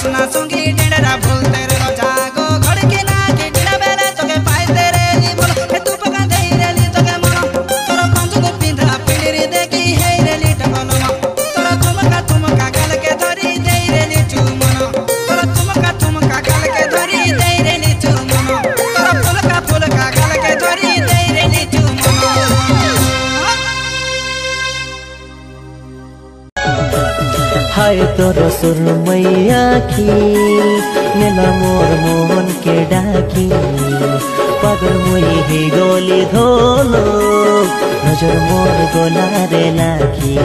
कृष्णा संगी डेंडरा बोलते रे जागो घड़ी के ना के डिला बेला तोके पाइते रे नी बोल हे तू पका दे रे नी तोके मन तोरा पंच को पिंधा पिली देखी हे रे नी टकनो तोरा तुमका गल के धरी दे रे नी चुमन तोरा तुमका गल के धरी दे रे नी चुमन तोरा फुलका गल के धरी दे रे नी चुमन हाय तोर सुरमई आखी नेला मोर मोहन के डाकी पागल मुई ही गोली धोलो नजर मोर गोला रे लाखी